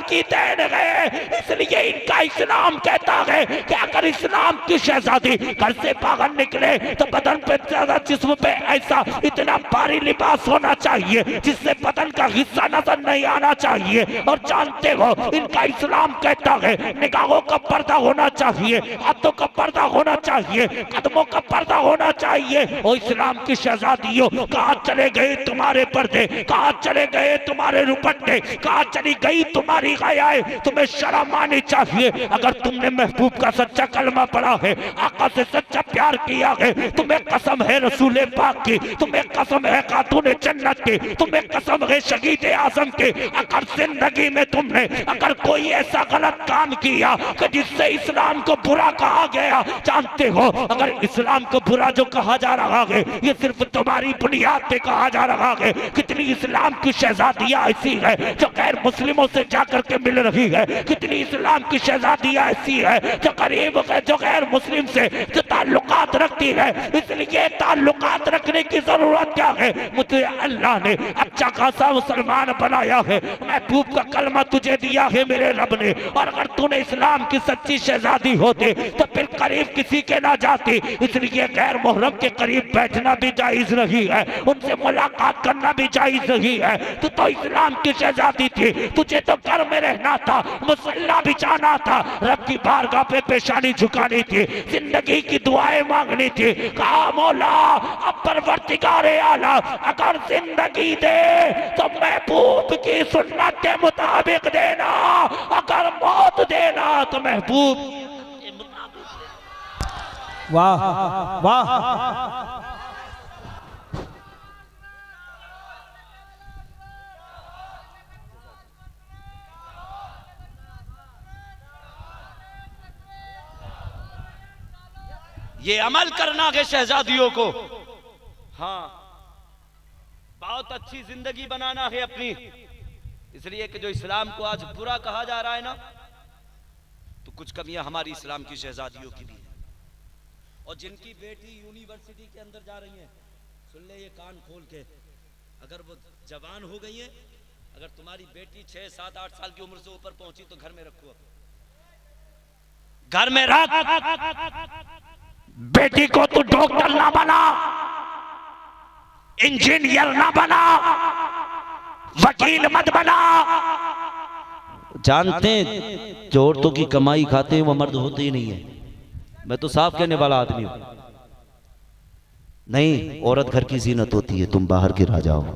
की देन है। इसलिए इनका इस्लाम कहता है कि अगर इस्लाम की शहजादी घर से बाहर निकले तो बदन पे ज्यादा जिस्म पे ऐसा इतना भारी लिबास होना चाहिए जिससे बदन का हिस्सा नजर नहीं आना चाहिए। और जानते हो इनका इस्लाम कहता है निगाहों का पर्दा होना चाहिए, हाथों का पर्दा होना चाहिए, कदमों का पर्दा होना चाहिए। और इस्लाम की शहजादियों कहाँ चले गए तुम्हारे पर्दे, कहाँ चले गए तुम्हारे दुपट्टे, कहाँ चली गई तुम्हारी हयाएं? तुम्हें शर्म आनी चाहिए। अगर तुमने महबूब का सच्चा कलमा पढ़ा है, आका से सच्चा प्यार किया है, तुम्हें कसम है रसूल पाक की, तुम्हें कसम है खातून जन्नत की, तुम्हें कसम है शहीद आजम की, अगर जिंदगी में तुमने अगर कोई ऐसा गलत काम किया कि जिससे इस्लाम को बुरा कहा गया, जानते हो अगर इस्लाम को बुरा जो कहा जा रहा है ये सिर्फ तुम्हारी बुनियाद पे कहा जा रहा है। कितनी इस्लाम की शहजादियां ऐसी है जो गैर मुस्लिमों से जाकर के मिल रही है, कितनी इस्लाम की शहजादियां ऐसी है जो करीब है जो गैर मुस्लिम से जो ताल्लुकात रखती है। इसलिए ताल्लुकात रखने की जरूरत क्या है? मुझे अल्लाह ने अच्छा खासा मुसलमान बनाया है, महबूब का कलमा तुझे दिया है मेरे रब ने। और अगर तूने इस्लाम की सच्ची शहजादी होते तो फिर करीब किसी के ना जाती। इसलिए गैर मुहर्रम के करीब बैठना भी जायज नहीं है, उनसे मुलाकात करना भी जायज नहीं है। तू तो इस्लाम की शहजादी थी, तुझे तो घर में रहना था, मुसल्ला बिछाना था, रब की बारगाह पे पेशानी झुकानी थी, जिंदगी की दुआएं मांगनी थी। कहा मौला अब परवरदिगारे आला अगर जिंदगी दे तो महबूब की सुन्नत के मुताबिक देना, अगर मौत देना तो महबूब के मुताबिक। वाह वाह। ये अमल करना है शहजादियों को, हाँ, बहुत अच्छी जिंदगी बनाना है अपनी, इसलिए कि जो इस्लाम को आज बुरा कहा जा रहा है ना, तो कुछ कमियां हमारी इस्लाम की शहजादियों की भी है। और जिनकी बेटी यूनिवर्सिटी के अंदर जा रही है, सुन ले ये कान खोल के, अगर वो जवान हो गई है, अगर तुम्हारी बेटी 6, 7, 8 साल की उम्र से ऊपर पहुंची तो घर में रखो, घर में रख। बेटी को तू डॉक्टर ना बना, इंजीनियर ना बना, वकील मत बना। जानते हैं जो औरतों की कमाई खाते हैं वो मर्द होते ही नहीं है। मैं तो साफ कहने वाला आदमी हूं। नहीं, औरत घर की जीनत होती है, तुम बाहर के राजा हो,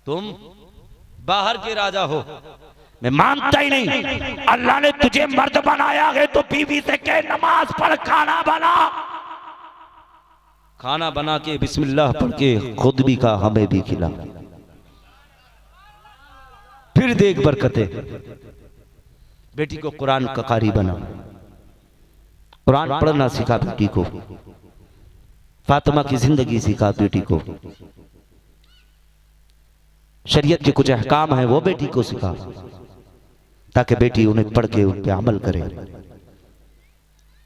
तुम बाहर के राजा हो। मैं मानता ही नहीं। अल्लाह ने तुझे मर्द बनाया है तो बीवी से कह नमाज पढ़, खाना बना। खाना बना के बिस्मिल्लाह पढ़ के खुद भी खा, हमें भी खिला, फिर देख बरकते। बेटी को कुरान का कारी बना, कुरान पढ़ना सिखा बेटी को, फातिमा की जिंदगी सिखा बेटी को, शरीयत के कुछ अहकाम हैं वो बेटी को सिखा, ताकि बेटी उन्हें पढ़ के उन पे अमल करे,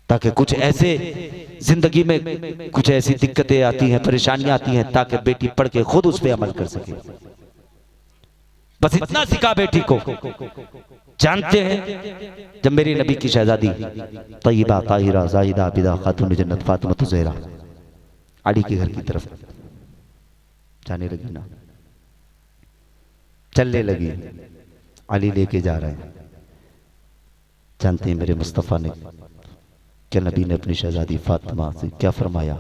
ताकि कुछ ऐसे जिंदगी में कुछ ऐसी दिक्कतें आती हैं, परेशानियां आती हैं, ताकि बेटी पढ़ के खुद उस पे अमल कर सके। बस इतना सिखा बेटी को। जानते हैं जब मेरी नबी की शहजादी तय्यबा ताहिरा जाहिदा बिदा खातून जन्नत फातिमा ज़हरा अली के घर की तरफ जाने लगी ना, चलने लगी, अली लेके जा रहे हैं। जानते हैं मेरे मुस्तफ़ा ने क्या, नबी ने अपनी शहजादी फातिमा से क्या फरमाया?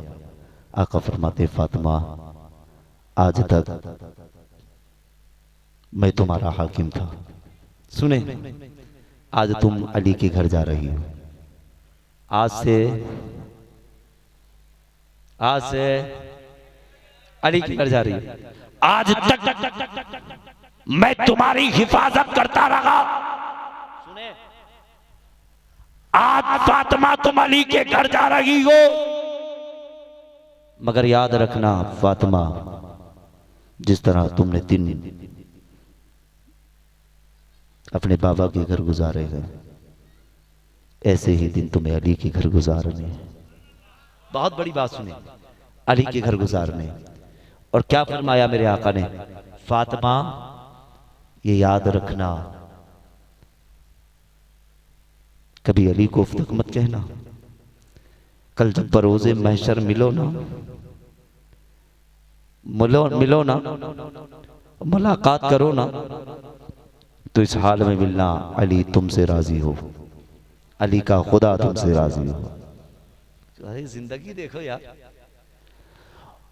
आका फरमाते, फातिमा आज तक मैं तुम्हारा हाकिम था, सुने, आज तुम अली के घर जा रही हो, आज से अली के घर जा रही हो। आज तक मैं तुम्हारी हिफाजत करता रहा, सुने, आज फातिमा तुम अली के घर जा रही हो। मगर याद रखना फातिमा, जिस तरह तुमने दिन अपने बाबा के घर गुजारे हैं, ऐसे ही दिन तुम्हें अली के घर गुजारने हैं। बहुत बड़ी बात सुने, अली के घर गुजारने। और क्या फरमाया मेरे आका ने? फातिमा ये याद रखना, कभी अली को उफ तक मत कहना। कल जब बरोज़े महशर मिलो ना, मिलो ना, मुलाकात करो ना, तो इस हाल में मिलना, अली तुमसे राजी हो, अली का खुदा तुमसे राजी हो। अरे जिंदगी देखो यार।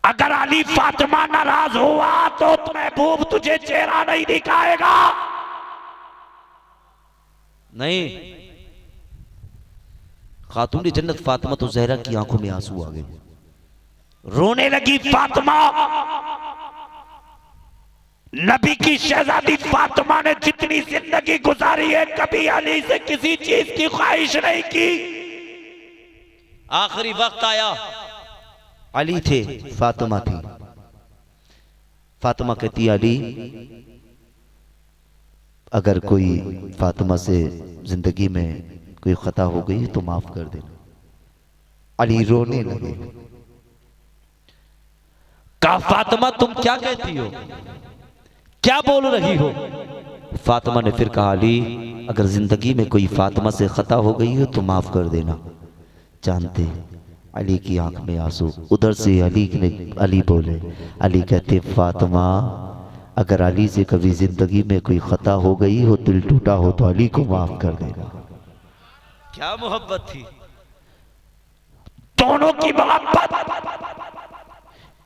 अगर अली फातिमा नाराज हुआ तो महबूब तुझे चेहरा नहीं दिखाएगा। नहीं, खातून जन्नत फातिमा तो ज़हरा की आंखों में आंसू आ गए, रोने लगी फातिमा। नबी की शहजादी फातिमा ने जितनी जिंदगी गुजारी है, कभी अली से किसी चीज की ख्वाहिश नहीं की। आखिरी वक्त आया, अली थे, फातिमा थी। फातिमा कहती, अली अगर कोई फातिमा से जिंदगी में कोई खता हो गई तो माफ कर देना। अली रोने लगे, कहा फातिमा तुम क्या कहती हो, क्या बोल रही हो? फातिमा ने फिर कहा, अली अगर जिंदगी में कोई फातिमा से खता हो गई हो तो माफ कर देना। जानते अली की आंख में आंसू, उधर से अली बोले, अली कहते, फातिमा अगर अली से कभी जिंदगी में कोई खता हो गई हो, दिल टूटा हो, तो अली को माफ कर देना। क्या मोहब्बत थी दोनों की मोहब्बत,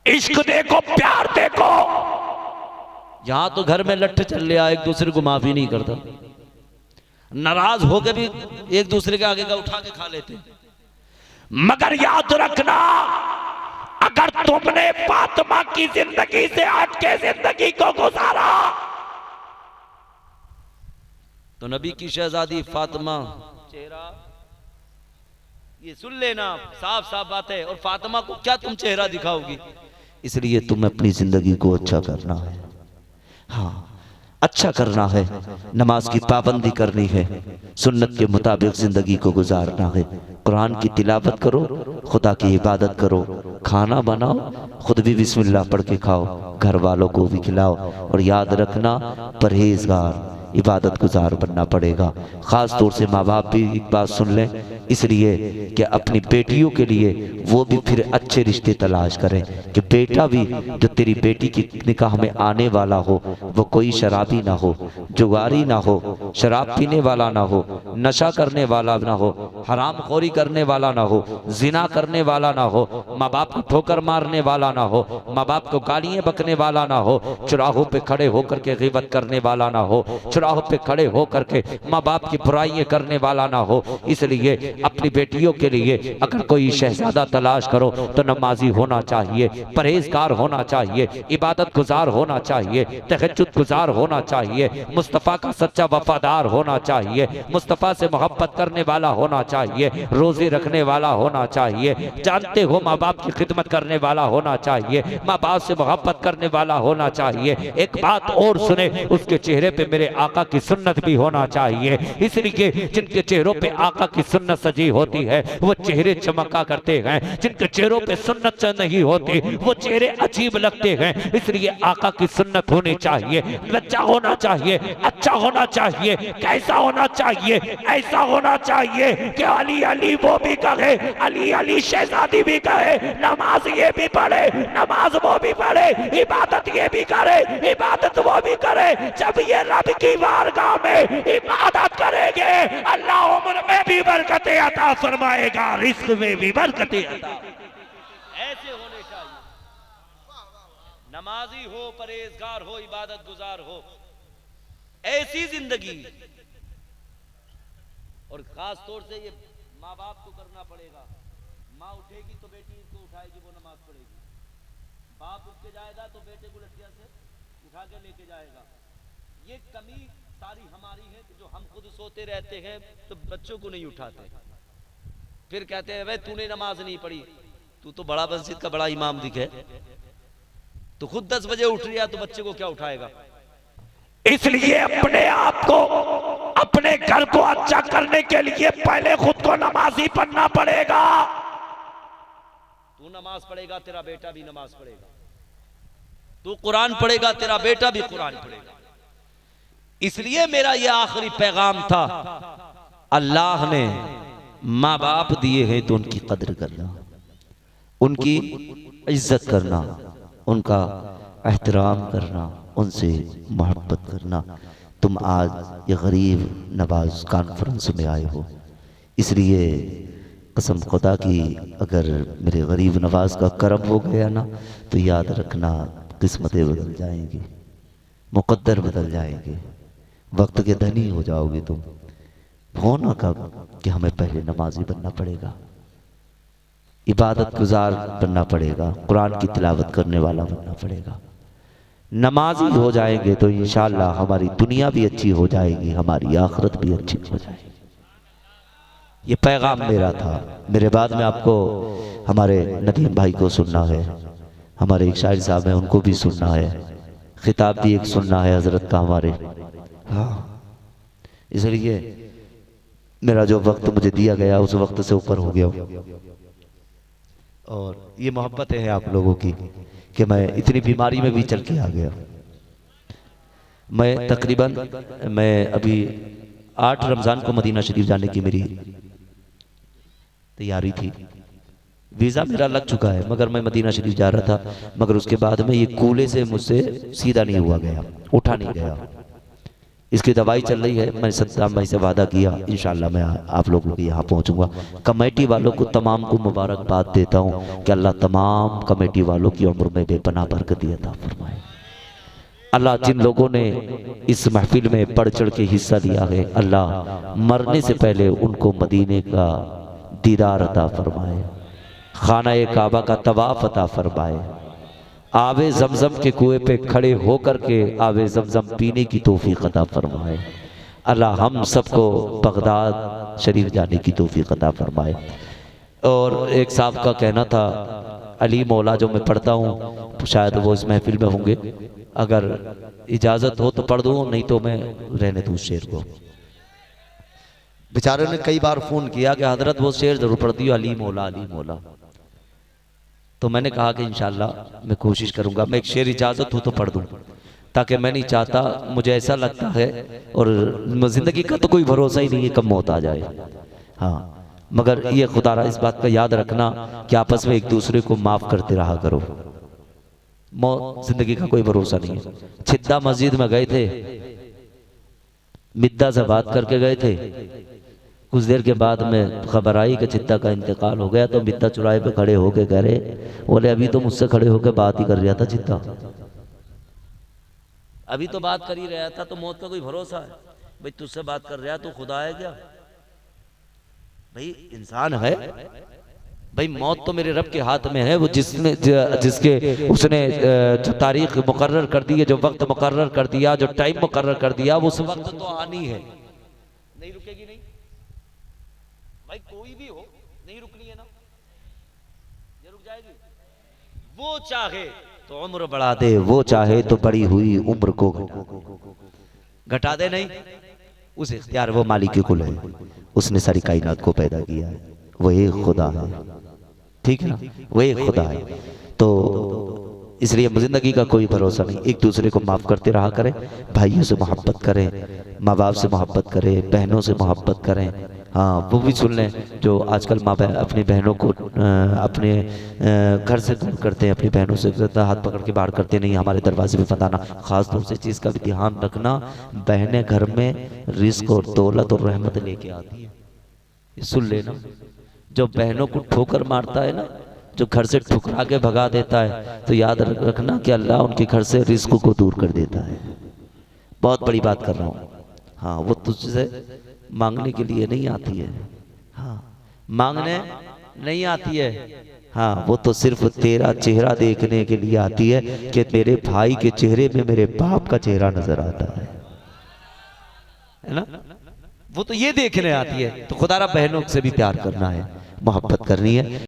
इश्क देखो, प्यार देखो। यहां तो घर में लट्ठ चल रहा, एक दूसरे को माफी नहीं करता, नाराज होकर भी एक दूसरे के आगे का उठा के खा लेते। मगर याद रखना, अगर तुमने फातिमा की जिंदगी से हट के जिंदगी को गुजारा, तो नबी की शहजादी फातिमा चेहरा ये सुन लेना, साफ साफ बात है। और फातिमा को क्या तुम चेहरा दिखाओगी? इसलिए तुम्हें अपनी जिंदगी को अच्छा करना है। हाँ, अच्छा करना है, नमाज की पाबंदी करनी है, सुन्नत के मुताबिक जिंदगी को गुजारना है। कुरान की तिलावत करो, खुदा की इबादत करो, खाना बनाओ, खुद भी बिस्मिल्लाह पढ़ के खाओ, घर वालों को भी खिलाओ। और याद रखना, परहेजगार इबादत गुजार बनना पड़ेगा। ख़ास तौर से माँ बाप भी एक बात सुन लें, इसलिए कि अपनी बेटियों के लिए वो भी फिर अच्छे रिश्ते तलाश करें कि बेटा भी जो तेरी बेटी की निकाह में आने वाला हो वो कोई शराबी ना हो, जुगारी ना हो, शराब पीने वाला ना हो, नशा करने वाला ना हो, हराम खोरी करने वाला ना हो, जिना करने वाला ना हो, माँ बाप को ठोकर मारने वाला ना हो, माँ बाप को गालियाँ बकने वाला ना हो, चौराहों पे खड़े होकर के ग़ीबत करने वाला ना हो, चौराहों पे खड़े होकर के माँ बाप की बुराइयां करने वाला ना हो। इसलिए अपनी बेटियों के लिए अगर कोई शहजादा तलाश करो तो नमाजी होना चाहिए, परहेजगार होना चाहिए, इबादत गुजार होना चाहिए, तहज्जुद गुजार होना चाहिए, मुस्तफ़ा का सच्चा वफादार होना चाहिए, मुस्तफ़ा से मोहब्बत करने वाला होना चाहिए, रोज़े रखने वाला होना चाहिए, जानते हो माँ बाप की खिदमत करने वाला होना चाहिए, माँ बाप से मोहब्बत करने वाला होना चाहिए। एक बात और सुने, उसके चेहरे पे मेरे आका की सुन्नत भी होना चाहिए। इसलिए जिनके चेहरों पे आका की सुन्नत सजी होती है वो चेहरे चमका करते हैं, जिनके चेहरों पे सुन्नत नहीं होती वो चेहरे अजीब लगते हैं। इसलिए आका की सुन्नत होनी चाहिए, लज्जा होना चाहिए, अच्छा होना चाहिए। कैसा होना चाहिए? ऐसा होना चाहिए कि अली अली वो भी कहे, अली अली शहजादी भी कहे, नमाज ये भी पढ़े, नमाज वो भी पढ़े, इबादत ये भी करे, इबादत वो भी करे। जब ये रब की बारगाह में इबादत करेंगे अल्लाह उम्र में भी बरकतें अता फरमाएगा, रिस्क में भी बरकतें अता। ऐसे होने चाहिए, नमाजी हो, परहेजगार हो, इबादत गुजार हो, ऐसी जिंदगी। और खास तौर से ये माँ बाप को करना पड़ेगा। माँ उठेगी तो बेटी इसको उठाएगी, वो नमाज पढ़ेगी। बाप उठ के जाएगा तो बेटे को लठिया से उठा के लेके जाएगा। ये कमी सारी हमारी है कि जो हम खुद सोते रहते हैं तो बच्चों को नहीं उठाते, फिर कहते हैं भाई तूने नमाज नहीं पढ़ी, तू तो बड़ा मस्जिद का बड़ा इमाम दिखे, तो खुद 10 बजे उठ रहा तो बच्चे को क्या उठाएगा? इसलिए अपने आप को, अपने घर को अच्छा करने के लिए पहले खुद को नमाजी बनना पड़ेगा। तू नमाज पढ़ेगा तेरा बेटा भी नमाज पढ़ेगा, तू कुरान पढ़ेगा तेरा बेटा भी कुरान पढ़ेगा। इसलिए मेरा यह आखिरी पैगाम था, अल्लाह ने माँ बाप दिए हैं तो उनकी कदर करना, उनकी इज्जत करना, उनका एहतराम करना, उनसे मोहब्बत करना। तुम आज ये गरीब नवाज कॉन्फ्रेंस में आए हो, इसलिए कसम खुदा की अगर मेरे गरीब नवाज का करम हो गया ना तो याद रखना किस्मतें बदल जाएंगी, मुकद्दर बदल जाएंगे, वक्त के धनी हो जाओगे तुम। होना कब कि हमें पहले नमाजी बनना पड़ेगा, इबादत गुजार बनना पड़ेगा, कुरान की तिलावत करने वाला बनना पड़ेगा। नमाजी हो जाएंगे तो इंशाअल्लाह हमारी दुनिया भी अच्छी हो जाएगी, हमारी आखिरत भी अच्छी हो जाएगी। ये पैगाम मेरा था। मेरे बाद में आपको हमारे नदीम भाई को सुनना है, हमारे एक शायर साहब हैं उनको भी सुनना है, खिताब भी एक सुनना है हजरत का हमारे। हाँ, इसलिए मेरा जो वक्त मुझे दिया गया उस वक्त से ऊपर हो गया और ये मोहब्बत है आप लोगों की कि मैं इतनी बीमारी में भी चल के आ गया। मैं तकरीबन अभी 8 रमज़ान को मदीना शरीफ जाने की मेरी तैयारी थी, वीज़ा मेरा लग चुका है, मगर मैं मदीना शरीफ जा रहा था, मगर उसके बाद में ये कूले से मुझसे सीधा नहीं हुआ गया, उठा नहीं गया। इसकी दवाई चल रही है। मैं सद्दाम भाई से वादा किया इंशाअल्लाह मैं आप लोगों के यहाँ पहुँचूंगा। कमेटी वालों को तमाम को मुबारकबाद देता हूँ कि अल्लाह तमाम कमेटी वालों की उम्र में बेपनाह बरकत अता फरमाए। अल्लाह जिन लोगों ने इस महफिल में बढ़ चढ़ के हिस्सा लिया है, अल्लाह मरने से पहले उनको मदीने का दीदार अता फरमाए, खाना-ए काबा का तवाफ अता फरमाए, आवे जमजम के कुएं पे खड़े होकर के आवे जमजम पीने की तौफीक अता फरमाए। अल्लाह हम सबको बगदाद शरीफ जाने की तौफीक अता फरमाए। और एक साहब का कहना था, अली मौला जो मैं पढ़ता हूँ, शायद वो इस महफिल में होंगे, अगर इजाज़त हो तो पढ़ दूँ, नहीं तो मैं रहने दूँ शेर को। बेचारे ने कई बार फ़ोन किया कि हजरत वो शेर ज़रूर पढ़ दियो, अली मौला अली मौला। तो मैंने कहा कि इंशाल्लाह मैं कोशिश करूँगा, मैं एक शेर इजाज़त हो तो पढ़ दूँ, ताकि मैं नहीं चाहता, मुझे ऐसा लगता है, और ज़िंदगी का तो कोई भरोसा ही नहीं है कब मौत आ जाए। हाँ, मगर ये खुदारा इस बात का याद रखना कि आपस में एक दूसरे को माफ़ करते रहा करो। मौत ज़िंदगी का कोई भरोसा नहीं है। छिद्दा मस्जिद में गए थे, मिद्दा से बात करके गए थे, कुछ देर के बाद में खबर आई कि चित्ता का इंतकाल हो गया। तो मिद्दा चुराहे पे खड़े होके कह रहे, बोले अभी तो मुझसे खड़े होकर बात ही कर रहा था चित्ता, अभी तो बात कर ही रहा था, तो मौत का कोई भरोसा है? भाई तुझसे बात कर रहा तो खुदा है क्या? भाई इंसान है, भाई मौत तो मेरे रब के हाथ में है। वो जिसके उसने जो तारीख मुकर्रर कर दी है, जो वक्त मुकर्रर कर दिया, जो टाइम मुकर्रर कर दिया, वो उस वक्त तो आनी है, नहीं रुकेगी नहीं। भाई कोई भी हो, नहीं रुकनी है ना, ये रुक जाएगी। वो चाहे तो उम्र बढ़ा दे, वो चाहे तो बड़ी हुई उम्र को घटा दे, नहीं, उस इख्तियार वो मालिक कुल है, उसने सारी कायनात को पैदा किया है, वो एक खुदा है, ठीक है ना, वो एक खुदा है। तो इसलिए जिंदगी का कोई भरोसा नहीं। एक दूसरे को माफ़ करते रहा करें, भाइयों से मोहब्बत करें, माँ बाप से मोहब्बत करें, बहनों से मोहब्बत करें। हाँ, वो भी सुन लें जो आजकल माँ बाप अपनी बहनों को अपने घर से दूर करते हैं, अपनी बहनों से हाथ पकड़ के बाहर करते नहीं, हमारे दरवाजे पे बताना। ख़ास तौर से चीज़ का भी ध्यान रखना, बहनें घर में रिस्क और दौलत और रहमत लेके आती है, ये सुन लेना। जो बहनों को ठोकर मारता है ना, जो घर से ठुकरा के भगा देता है, तो याद रखना कि अल्लाह उनके घर से रिस्क को दूर कर देता है। बहुत बड़ी बात कर रहा हूँ। हाँ, वो तुझसे मांगने के लिए नहीं आती है, हाँ, मांगने नहीं आती है, हाँ, वो तो सिर्फ तेरा चेहरा देखने के लिए आती है कि मेरे भाई के चेहरे में मेरे बाप का चेहरा नजर आता है ना, वो तो ये देखने आती है। तो खुदारा बहनों से भी प्यार करना है, मोहब्बत करनी है।